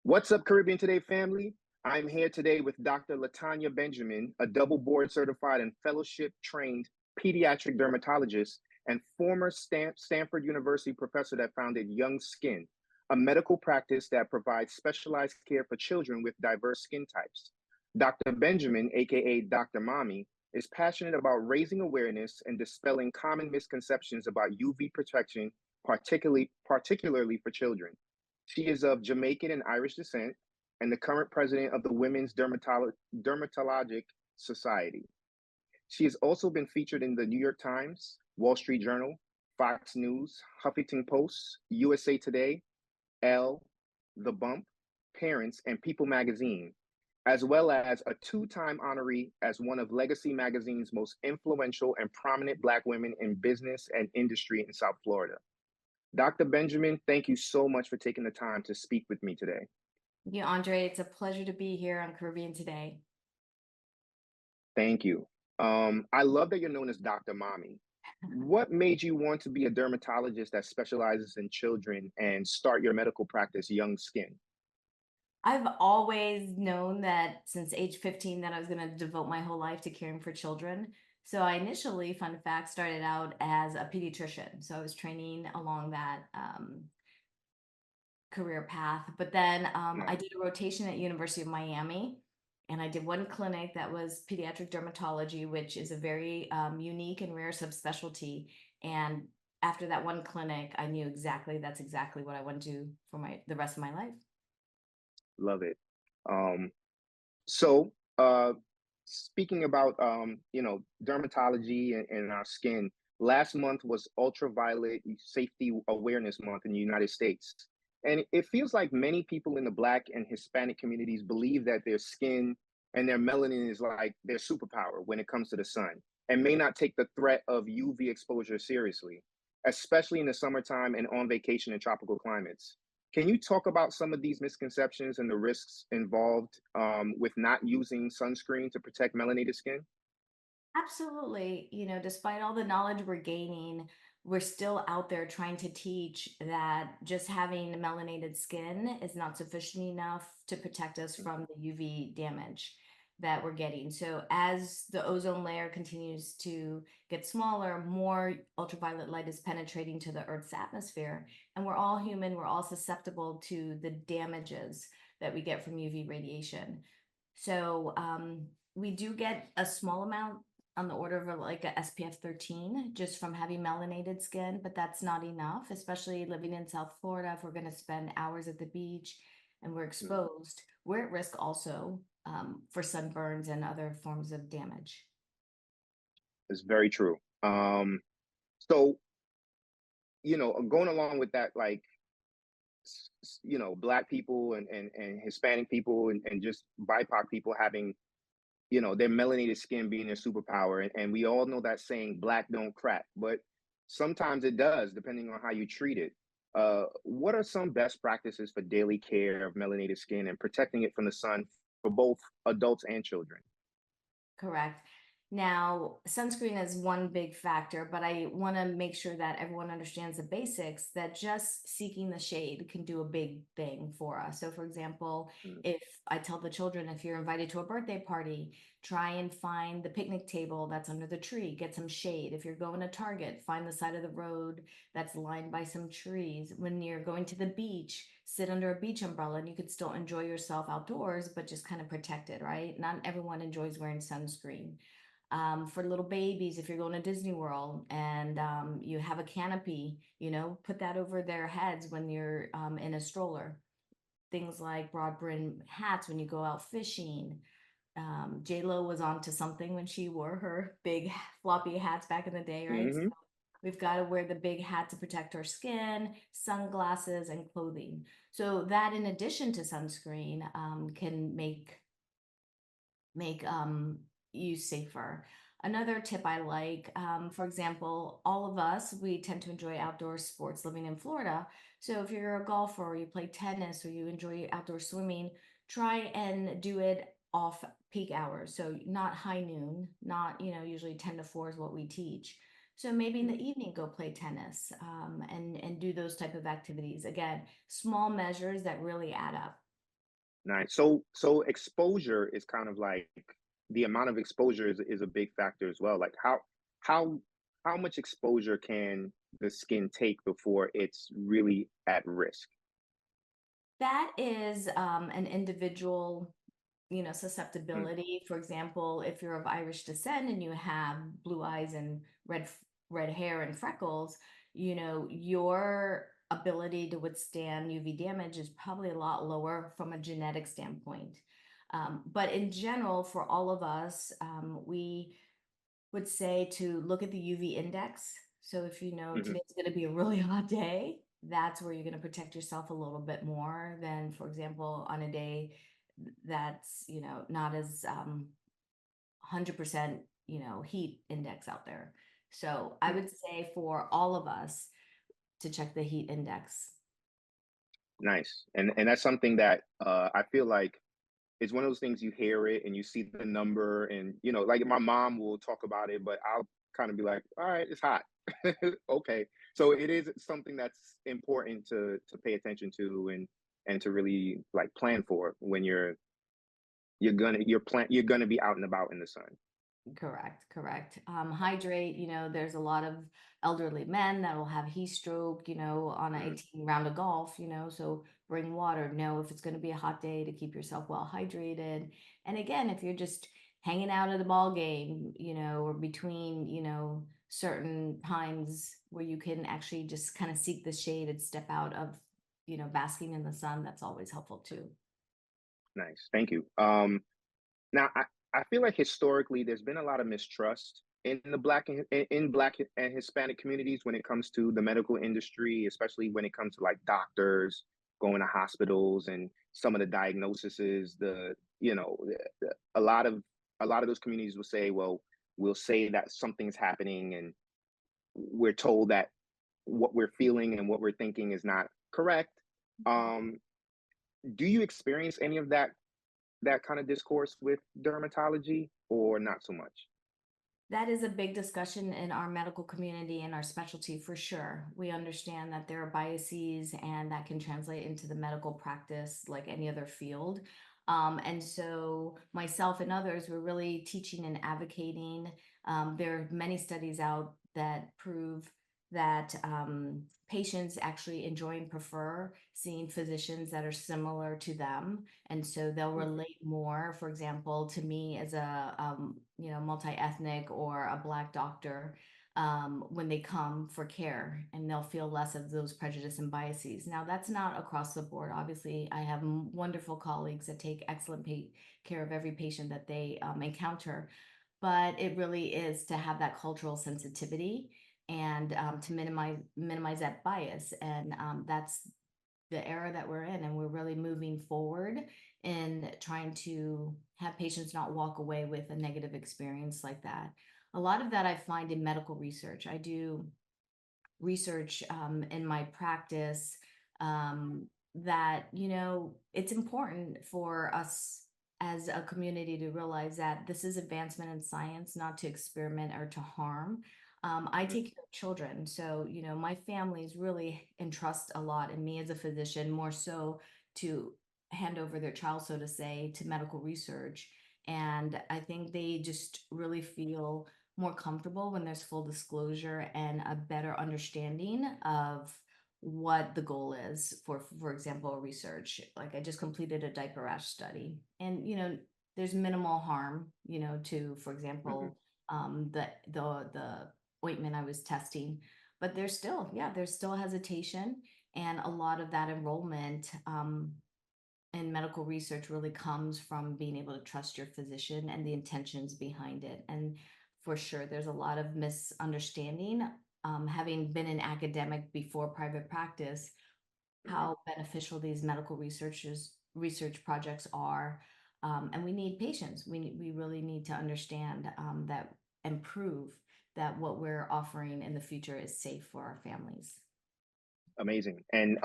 What's up, Caribbean Today family? I'm here today with Dr. Latanya Benjamin, a double board certified and fellowship trained pediatric dermatologist and former Stanford University professor that founded Young Skin, a medical practice that provides specialized care for children with diverse skin types. Dr. Benjamin, aka Dr. Mommy, is passionate about raising awareness and dispelling common misconceptions about UV protection, particularly for children. She is of Jamaican and Irish descent and the current president of the Women's Dermatologic Society. She has also been featured in the New York Times, Wall Street Journal, Fox News, Huffington Post, USA Today, Elle, The Bump, Parents, and People magazine, as well as a two-time honoree as one of Legacy magazine's most influential and prominent Black women in business and industry in South Florida. Dr. Benjamin, thank you so much for taking the time to speak with me today. Yeah, Andre, it's a pleasure to be here on Caribbean Today. Thank you. I love that you're known as Dr. Mommy. What made you want to be a dermatologist that specializes in children and start your medical practice, Young Skin? I've always known that since age 15 that I was going to devote my whole life to caring for children. So I initially, fun fact, started out as a pediatrician. So I was training along that career path. But then I Nice. did a rotation at University of Miami, and I did one clinic that was pediatric dermatology, which is a very unique and rare subspecialty. And after that one clinic, I knew that's exactly what I want to do for the rest of my life. Love it. Um, so, uh, Speaking about dermatology and our skin, last month was Ultraviolet Safety Awareness Month in the United States. And it feels like many people in the Black and Hispanic communities believe that their skin and their melanin is like their superpower when it comes to the sun and may not take the threat of UV exposure seriously, especially in the summertime and on vacation in tropical climates. Can you talk about some of these misconceptions and the risks involved with not using sunscreen to protect melanated skin? Absolutely. Despite all the knowledge we're gaining, we're still out there trying to teach that just having melanated skin is not sufficient enough to protect us from the UV damage that we're getting. So, as the ozone layer continues to get smaller, more ultraviolet light is penetrating to the Earth's atmosphere. And we're all human, we're all susceptible to the damages that we get from UV radiation. So, we do get a small amount on the order of like a SPF 13 just from having melanated skin, but that's not enough, especially living in South Florida. If we're going to spend hours at the beach and we're Mm, exposed, we're at risk also for sunburns and other forms of damage. it's very true. So, going along with that, like, Black people and Hispanic people and just BIPOC people having, their melanated skin being their superpower. And we all know that saying, Black don't crack, but sometimes it does, depending on how you treat it. What are some best practices for daily care of melanated skin and protecting it from the sun for both adults and children? Correct. Now, sunscreen is one big factor, but I want to make sure that everyone understands the basics that just seeking the shade can do a big thing for us. So, for example, Mm, if I tell the children, if you're invited to a birthday party, try and find the picnic table that's under the tree, get some shade. If you're going to Target, find the side of the road that's lined by some trees. When you're going to the beach, sit under a beach umbrella and you could still enjoy yourself outdoors, but just kind of protected, right? Not everyone enjoys wearing sunscreen. For little babies, if you're going to Disney World and you have a canopy, put that over their heads when you're in a stroller. Things like broad brim hats when you go out fishing. J Lo was onto something when she wore her big floppy hats back in the day, right? So hmm we've got to wear the big hat to protect our skin, sunglasses, and clothing. So that, in addition to sunscreen, can make you safer. Another tip I like, for example, all of us, we tend to enjoy outdoor sports living in Florida. So if you're a golfer or you play tennis or you enjoy outdoor swimming, try and do it off peak hours. So not high noon, not, usually 10 to 4 is what we teach. So maybe in the evening, go play tennis and do those type of activities. Again, small measures that really add up. Nice. So exposure is kind of like the amount of exposure is a big factor as well. Like how how much exposure can the skin take before it's really at risk? That is an individual, Mm, susceptibility. For example, if you're of Irish descent and you have blue eyes and red hair and freckles, your ability to withstand UV damage is probably a lot lower from a genetic standpoint. But in general, for all of us, we would say to look at the UV index. So if you know mhm. today's going to be a really hot day, that's where you're going to protect yourself a little bit more than, for example, on a day that's, not as 100%, heat index out there. So I would say for all of us to check the heat index. Nice. And that's something that I feel like it's one of those things you hear it and you see the number and like my mom will talk about it, but I'll kind of be like, all right, it's hot. Okay. So it is something that's important to pay attention to and to really like plan for when you're gonna be out and about in the sun. Correct, correct. Hydrate, there's a lot of elderly men that will have heat stroke, on an Mhm. 18 round of golf, so bring water. Know if it's going to be a hot day to keep yourself well hydrated. And again, if you're just hanging out at the ball game, or between, certain times where you can actually just kind of seek the shade and step out of, basking in the sun, that's always helpful too. Nice. Thank you. Now, I feel like historically there's been a lot of mistrust in the Black and Hispanic communities when it comes to the medical industry, especially when it comes to like doctors going to hospitals and some of the diagnoses. A lot of those communities will say, well, we'll say that something's happening, and we're told that what we're feeling and what we're thinking is not correct. Um, do you experience any of that kind of discourse with dermatology or not so much? That is a big discussion in our medical community and our specialty for sure. We understand that there are biases and that can translate into the medical practice like any other field. And so, myself and others, we're really teaching and advocating. There are many studies out that prove that patients actually enjoy and prefer seeing physicians that are similar to them, and so they'll Mhm, relate more, for example, to me as a multi-ethnic or a Black doctor, when they come for care, and they'll feel less of those prejudice and biases. Now that's not across the board. Obviously I have wonderful colleagues that take excellent care of every patient that they encounter, but it really is to have that cultural sensitivity and to minimize that bias, and that's the era that we're in, and we're really moving forward in trying to have patients not walk away with a negative experience like that. A lot of that I find in medical research. I do research in my practice, that it's important for us as a community to realize that this is advancement in science, not to experiment or to harm. I mhm. take care of children, so my families really entrust a lot in me as a physician, more so to hand over their child, so to say, to medical research. And I think they just really feel more comfortable when there's full disclosure and a better understanding of what the goal is for example, research. Like I just completed a diaper rash study, and there's minimal harm, to, for Mhm. example, the ointment I was testing, but there's still hesitation, and a lot of that enrollment in medical research really comes from being able to trust your physician and the intentions behind it. And for sure, there's a lot of misunderstanding. Having been an academic before private practice, Mhm. how beneficial these medical research projects are, and we need patience. We really need to understand that and prove that what we're offering in the future is safe for our families. Amazing. And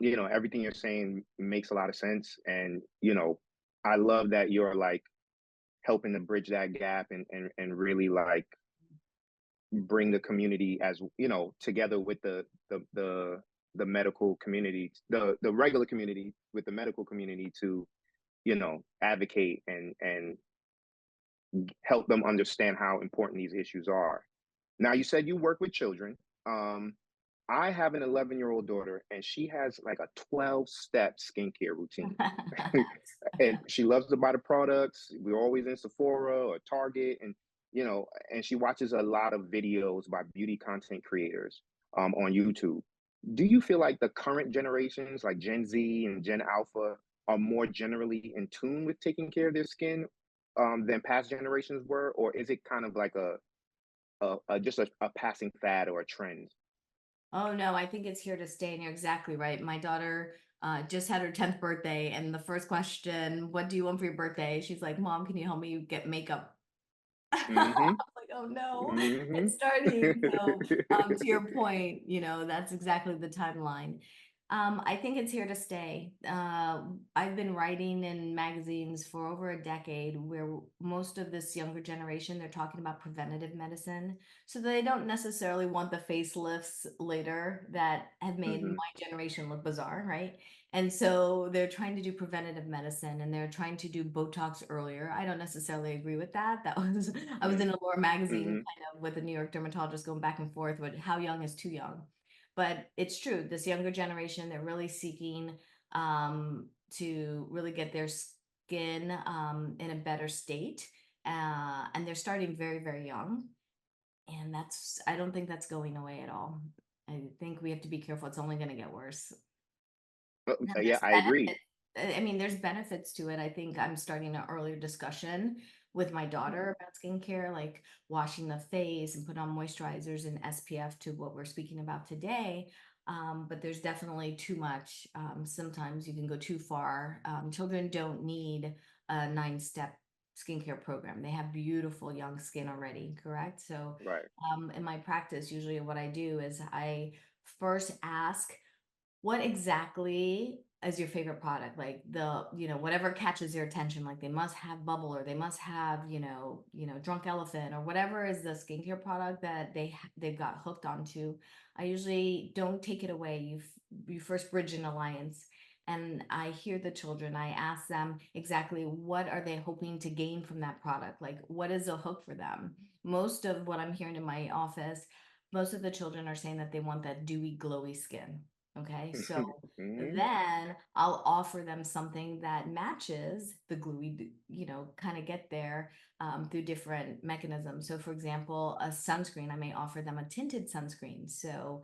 everything you're saying makes a lot of sense. And I love that you're like helping to bridge that gap and really like bring the community as together with the the medical community, the regular community with the medical community to, advocate and help them understand how important these issues are. Now, you said you work with children. Um, I have an 11-year-old daughter, and she has like a 12-step skincare routine. And she loves to buy the products. We're always in Sephora or Target, and she watches a lot of videos by beauty content creators on YouTube. Do you feel like the current generations, like Gen Z and Gen Alpha, are more generally in tune with taking care of their skin than past generations were, or is it kind of like a passing fad or a trend? Oh no, I think it's here to stay, and you're exactly right. My daughter just had her 10th birthday, and the first question, "What do you want for your birthday?" She's like, "Mom, can you help me get makeup?" I'm Mm-hmm. like, "Oh no, Mm-hmm. it's starting." So, to your point, that's exactly the timeline. I think it's here to stay. I've been writing in magazines for over a decade where most of this younger generation, they're talking about preventative medicine. So they don't necessarily want the facelifts later that have made Mm-hmm. my generation look bizarre, right? And so they're trying to do preventative medicine and they're trying to do Botox earlier. I don't necessarily agree with that. I was in Allure magazine Mm-hmm. kind of with a New York dermatologist going back and forth with how young is too young. But it's true, this younger generation, they're really seeking to really get their skin in a better state. And they're starting very, very young. And I don't think that's going away at all. I think we have to be careful. It's only going to get worse. Now Yeah, there's I agree. benefits. I mean, there's benefits to it. I think I'm starting an earlier discussion with my daughter about skincare, like washing the face and put on moisturizers and SPF to what we're speaking about today. But there's definitely too much. Sometimes you can go too far. Children don't need a 9-step skincare program. They have beautiful young skin already, correct? So, Right. in my practice, usually what I do is I first ask what exactly is your favorite product? Like whatever catches your attention, like they must have bubble or they must have, drunk elephant or whatever is the skincare product that they've got hooked onto. I usually don't take it away. You first bridge an alliance. And I hear the children, I ask them exactly what are they hoping to gain from that product? Like what is a hook for them? Most of what I'm hearing in my office, most of the children are saying that they want that dewy, glowy skin. Okay, so Hmm. then I'll offer them something that matches the gluey, kind of get there through different mechanisms. So, for example, a sunscreen, I may offer them a tinted sunscreen. So,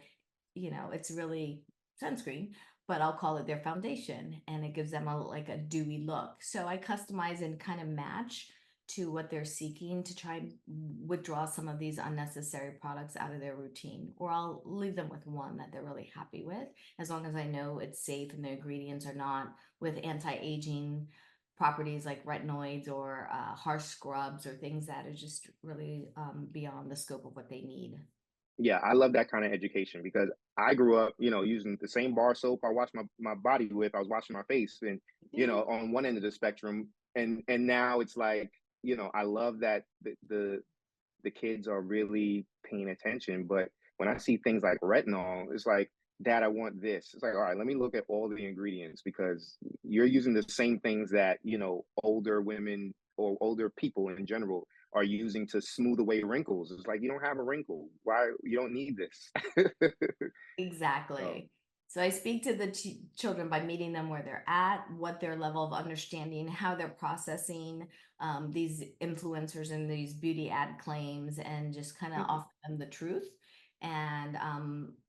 it's really sunscreen, but I'll call it their foundation and it gives them like a dewy look. So I customize and kind of match to what they're seeking to try and withdraw some of these unnecessary products out of their routine, or I'll leave them with one that they're really happy with, as long as I know it's safe and the ingredients are not with anti-aging properties like retinoids or harsh scrubs or things that are just really beyond the scope of what they need. Yeah, I love that kind of education because I grew up, using the same bar soap I wash my body with. I was washing my face, and Yeah. on one end of the spectrum, and now it's like, I love that the kids are really paying attention. But when I see things like retinol, it's like, Dad, I want this. It's like, all right, let me look at all the ingredients because you're using the same things that, older women or older people in general are using to smooth away wrinkles. It's like, you don't have a wrinkle. Why? You don't need this. So, Exactly. So I speak to the children by meeting them where they're at, what their level of understanding, how they're processing these influencers and these beauty ad claims, and just kind of mhm. offer them the truth. And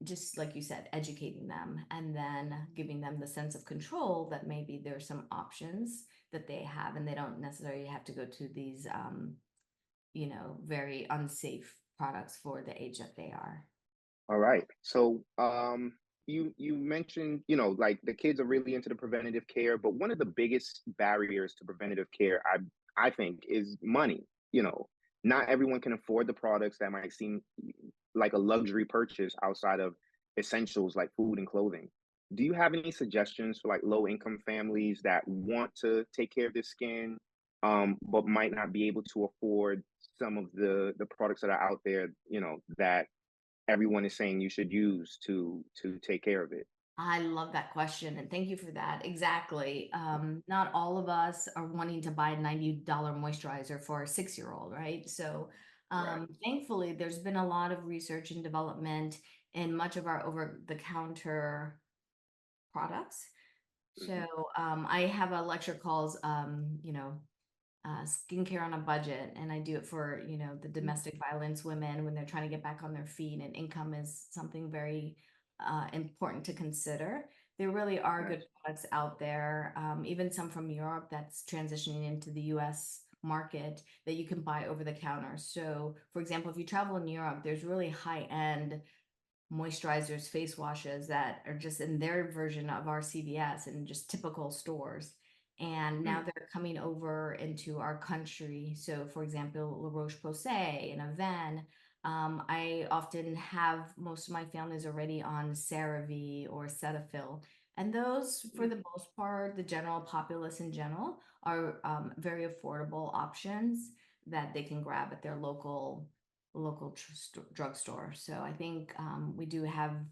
just like you said, educating them and then giving them the sense of control that maybe there's some options that they have and they don't necessarily have to go to these, very unsafe products for the age that they are. All right. So, you mentioned, like the kids are really into the preventative care, but one of the biggest barriers to preventative care, I think, is money. Not everyone can afford the products that might seem like a luxury purchase outside of essentials like food and clothing. Do you have any suggestions for like low income families that want to take care of their skin, but might not be able to afford some of the products that are out there, that everyone is saying you should use to take care of it? I love that question, and thank you for that. Exactly. Not all of us are wanting to buy a $90 moisturizer for a 6-year-old, right? So, Right. thankfully, there's been a lot of research and development in much of our over-the-counter products. So, Hmm. I have a lecture called, skincare on a budget, and I do it for the domestic violence women when they're trying to get back on their feet, and income is something very important to consider. There really are good Nice. products out there, even some from Europe that's transitioning into the US market that you can buy over the counter. So for example, if you travel in Europe, there's really high end moisturizers, face washes that are just in their version of our CVS and just typical stores. And now Mm. they're coming over into our country. So, for example, La Roche-Posay and Avene. I often have most of my families already on CeraVe or Cetaphil. And those, for the Mhm. most part, the general populace in general, are very affordable options that they can grab at their local drugstore. So I think we do have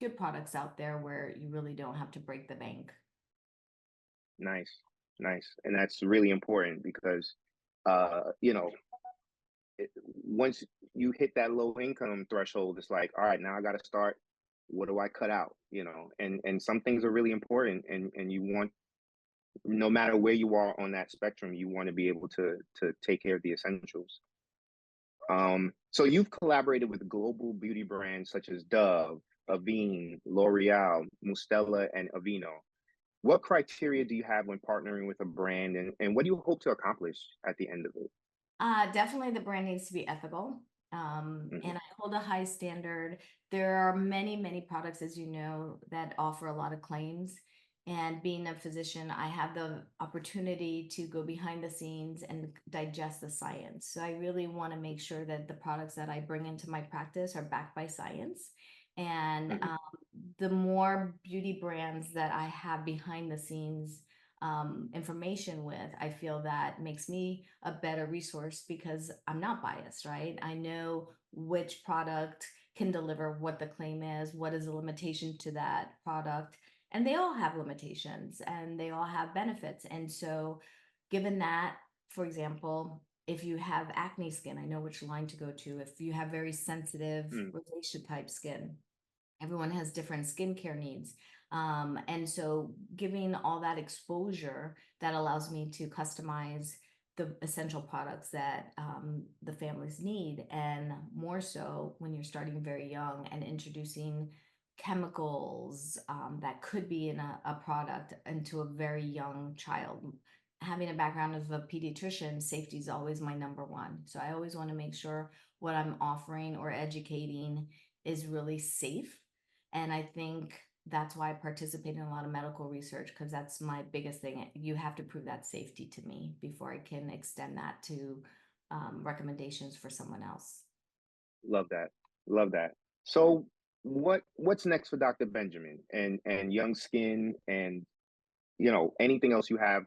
good products out there where you really don't have to break the bank. Nice, nice, and that's really important because, you know, once you hit that low income threshold, it's like, all right, now I got to start. What do I cut out? And some things are really important, and you want, no matter where you are on that spectrum, you want to be able to take care of the essentials. So you've collaborated with global beauty brands such as Dove, Avene, L'Oreal, Mustela, and Aveeno. What criteria do you have when partnering with a brand, and what do you hope to accomplish at the end of it? Definitely the brand needs to be ethical. And Hmm. I hold a high standard. There are many, many products, as you know, that offer a lot of claims. And being a physician, I have the opportunity to go behind the scenes and digest the science. So I really want to make sure that the products that I bring into my practice are backed by science. And Hmm. the more beauty brands that I have behind the scenes information with, I feel that makes me a better resource because I'm not biased, right? I know which product can deliver what the claim is, what is the limitation to that product. And they all have limitations and they all have benefits. And so, given that, for example, if you have acne skin, I know which line to go to. If you have very sensitive Mm. rosacea type skin, everyone has different skincare needs. And so giving all that exposure that allows me to customize the essential products that the families need. And more so when you're starting very young and introducing chemicals that could be in a product into a very young child. Having a background as a pediatrician, safety is always my number one. So I always want to make sure what I'm offering or educating is really safe, and I think that's why I participate in a lot of medical research because that's my biggest thing. You have to prove that safety to me before I can extend that to recommendations for someone else. Love that. Love that. So what's next for Dr. Benjamin and Young Skin, and anything else you have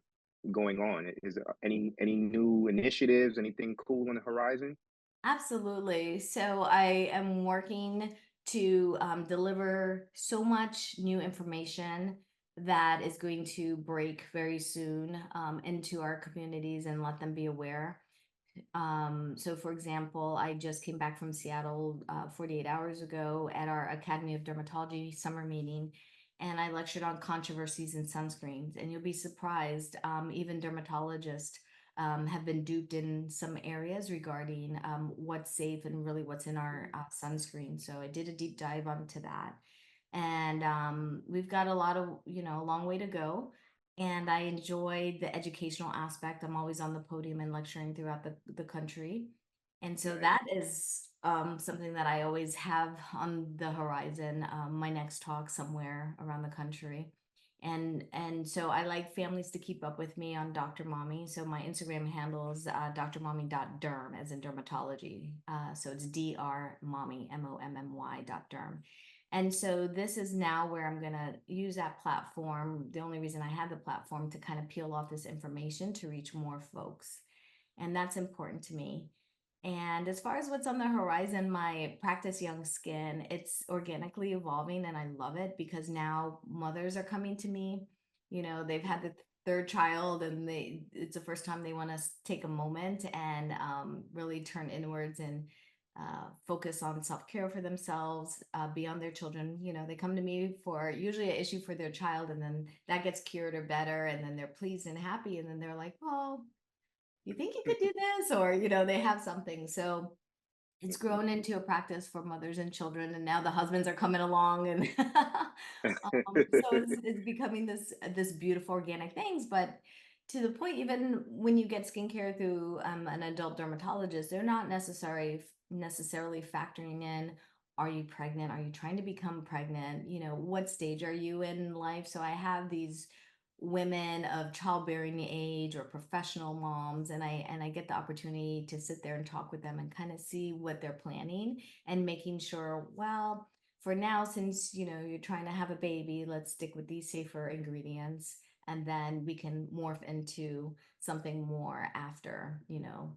going on? Is there any new initiatives, anything cool on the horizon? Absolutely. So I am working to deliver so much new information that is going to break very soon into our communities and let them be aware. So for example, I just came back from Seattle 48 hours ago at our Academy of Dermatology summer meeting, and I lectured on controversies in sunscreens. And you'll be surprised, even dermatologists have been duped in some areas regarding what's safe and really what's in our sunscreen. So I did a deep dive onto that. And we've got a lot of, a long way to go, and I enjoy the educational aspect. I'm always on the podium and lecturing throughout the country. And so Nice. that is something that I always have on the horizon, my next talk somewhere around the country. And so I like families to keep up with me on Dr. Mommy. So my Instagram handle is drmommy.derm, as in dermatology. So it's drmommy, MOMMY.derm. And so this is now where I'm going to use that platform. The only reason I have the platform to kind of peel off this information to reach more folks. And that's important to me. And as far as what's on the horizon, my practice young skin, it's organically evolving and I love it because now mothers are coming to me. You know, they've had the third child and it's the first time they want to take a moment and really turn inwards and focus on self-care for themselves beyond their children. You know, they come to me for usually an issue for their child and then that gets cured or better and then they're pleased and happy and then they're like, well, you think you could do this? Or, you know, they have something. So it's grown into a practice for mothers and children. And now the husbands are coming along and so it's becoming this beautiful organic things. But to the point, even when you get skincare through an adult dermatologist, they're not necessarily factoring in, are you pregnant? Are you trying to become pregnant? You know, what stage are you in life? So I have these women of childbearing age or professional moms and I get the opportunity to sit there and talk with them and kind of see what they're planning and making sure, well, for now, since you know you're trying to have a baby, let's stick with these safer ingredients and then we can morph into something more after, you know,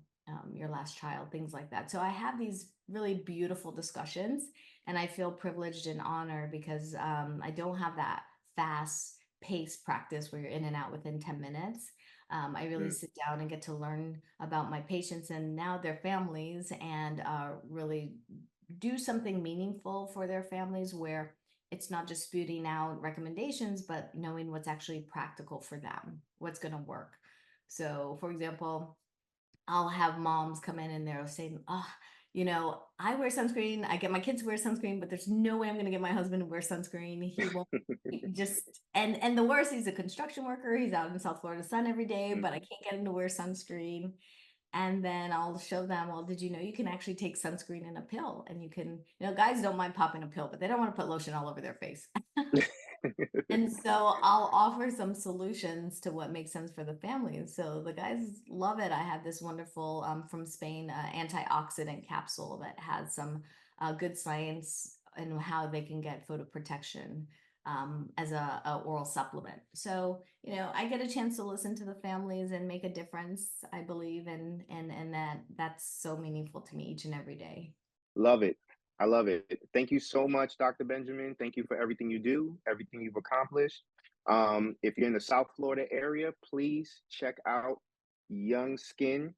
your last child, things like that. So I have these really beautiful discussions and I feel privileged and honored because I don't have that fast pace practice where you're in and out within 10 minutes. I really Mm, sit down and get to learn about my patients and now their families and really do something meaningful for their families where it's not just spewing out recommendations, but knowing what's actually practical for them, what's going to work. So, for example, I'll have moms come in and they'll say, oh, you know, I wear sunscreen. I get my kids to wear sunscreen, but there's no way I'm going to get my husband to wear sunscreen. He won't just, and the worst, he's a construction worker. He's out in South Florida sun every day, mm. but I can't get him to wear sunscreen. And then I'll show them, well, did you know you can actually take sunscreen in a pill? And you can, you know, guys don't mind popping a pill, but they don't want to put lotion all over their face. And so I'll offer some solutions to what makes sense for the family. So the guys love it. I have this wonderful from Spain antioxidant capsule that has some good science and how they can get photoprotection as a oral supplement. So you know, I get a chance to listen to the families and make a difference. I believe, and that's so meaningful to me each and every day. Love it. I love it. Thank you so much, Dr. Benjamin. Thank you for everything you do, everything you've accomplished. If you're in the South Florida area, please check out Young Skin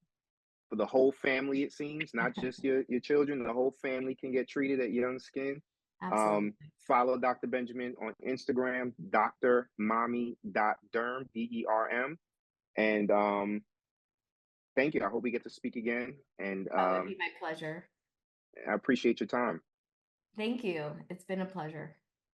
for the whole family, it seems, not just your children. The whole family can get treated at Young Skin. Absolutely. Follow Dr. Benjamin on Instagram, drmommy.derm, DERM. And thank you. I hope we get to speak again. And That would be my pleasure. I appreciate your time. Thank you. It's been a pleasure.